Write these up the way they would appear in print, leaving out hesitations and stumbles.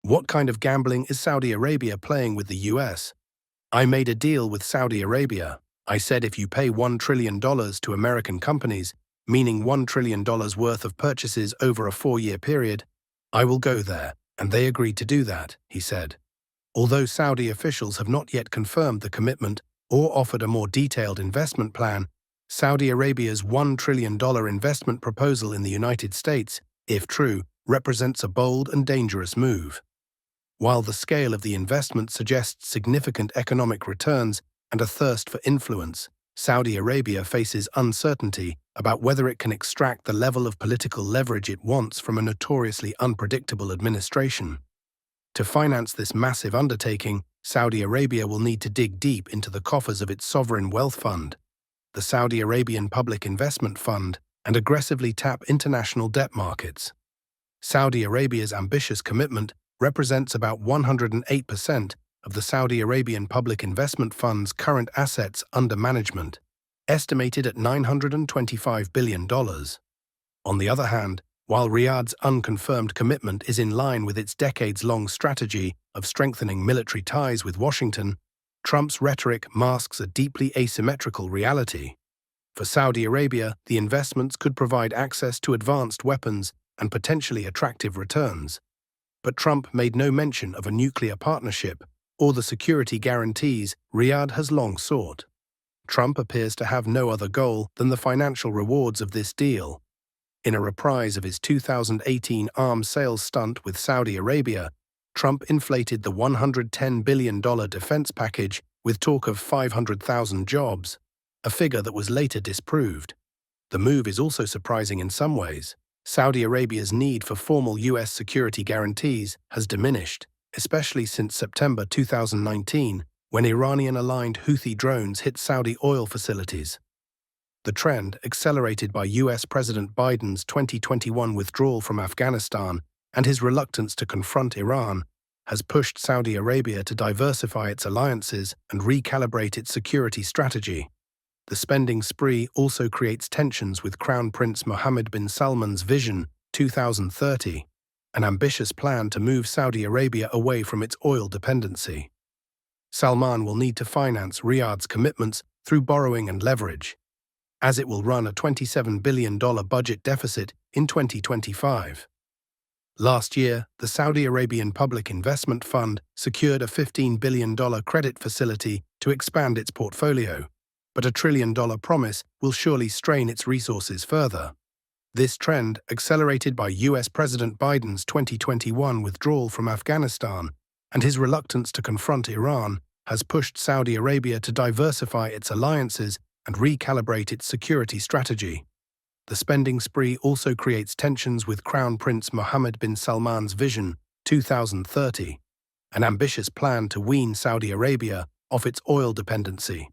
What kind of gambling is Saudi Arabia playing with the US? I made a deal with Saudi Arabia. I said if you pay $1 trillion to American companies, meaning $1 trillion worth of purchases over a 4-year period, I will go there, and they agreed to do that, he said. Although Saudi officials have not yet confirmed the commitment or offered a more detailed investment plan, Saudi Arabia's $1 trillion investment proposal in the United States, if true, represents a bold and dangerous move. While the scale of the investment suggests significant economic returns and a thirst for influence, Saudi Arabia faces uncertainty about whether it can extract the level of political leverage it wants from a notoriously unpredictable administration. To finance this massive undertaking, Saudi Arabia will need to dig deep into the coffers of its sovereign wealth fund, the Saudi Arabian Public Investment Fund, and aggressively tap international debt markets. Saudi Arabia's ambitious commitment represents about 108% of the Saudi Arabian Public Investment Fund's current assets under management, estimated at $925 billion. On the other hand, while Riyadh's unconfirmed commitment is in line with its decades-long strategy of strengthening military ties with Washington, Trump's rhetoric masks a deeply asymmetrical reality. For Saudi Arabia, the investments could provide access to advanced weapons and potentially attractive returns. But Trump made no mention of a nuclear partnership or the security guarantees Riyadh has long sought. Trump appears to have no other goal than the financial rewards of this deal. In a reprise of his 2018 arms sales stunt with Saudi Arabia, Trump inflated the $110 billion defense package with talk of 500,000 jobs, a figure that was later disproved. The move is also surprising in some ways. Saudi Arabia's need for formal U.S. security guarantees has diminished, especially since September 2019, when Iranian-aligned Houthi drones hit Saudi oil facilities. The trend, accelerated by U.S. President Biden's 2021 withdrawal from Afghanistan and his reluctance to confront Iran, has pushed Saudi Arabia to diversify its alliances and recalibrate its security strategy. The spending spree also creates tensions with Crown Prince Mohammed bin Salman's Vision 2030, an ambitious plan to move Saudi Arabia away from its oil dependency. Salman will need to finance Riyadh's commitments through borrowing and leverage, as it will run a $27 billion budget deficit in 2025. Last year, the Saudi Arabian Public Investment Fund secured a $15 billion credit facility to expand its portfolio, but a $1 trillion promise will surely strain its resources further. This trend, accelerated by U.S. President Biden's 2021 withdrawal from Afghanistan and his reluctance to confront Iran, has pushed Saudi Arabia to diversify its alliances and recalibrate its security strategy. The spending spree also creates tensions with Crown Prince Mohammed bin Salman's Vision 2030, an ambitious plan to wean Saudi Arabia off its oil dependency.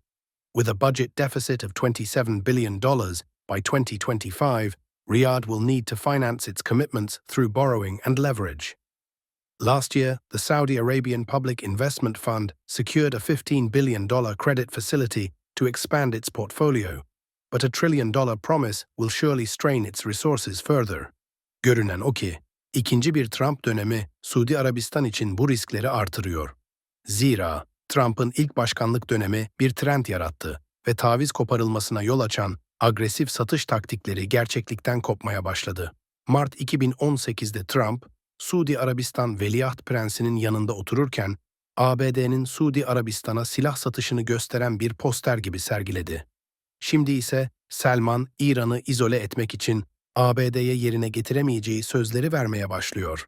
With a budget deficit of $27 billion by 2025, Riyadh will need to finance its commitments through borrowing and leverage. Last year, the Saudi Arabian Public Investment Fund secured a $15 billion credit facility to expand its portfolio, but a $1 trillion promise will surely strain its resources further. Görünen o ki, ikinci bir Trump dönemi Suudi Arabistan için bu riskleri artırıyor. Zira Trump'ın ilk başkanlık dönemi bir trend yarattı ve taviz koparılmasına yol açan agresif satış taktikleri gerçeklikten kopmaya başladı. Mart 2018'de Trump, Suudi Arabistan Veliaht Prensi'nin yanında otururken, ABD'nin Suudi Arabistan'a silah satışını gösteren bir poster gibi sergiledi. Şimdi ise Salman, İran'ı izole etmek için ABD'ye yerine getiremeyeceği sözleri vermeye başlıyor.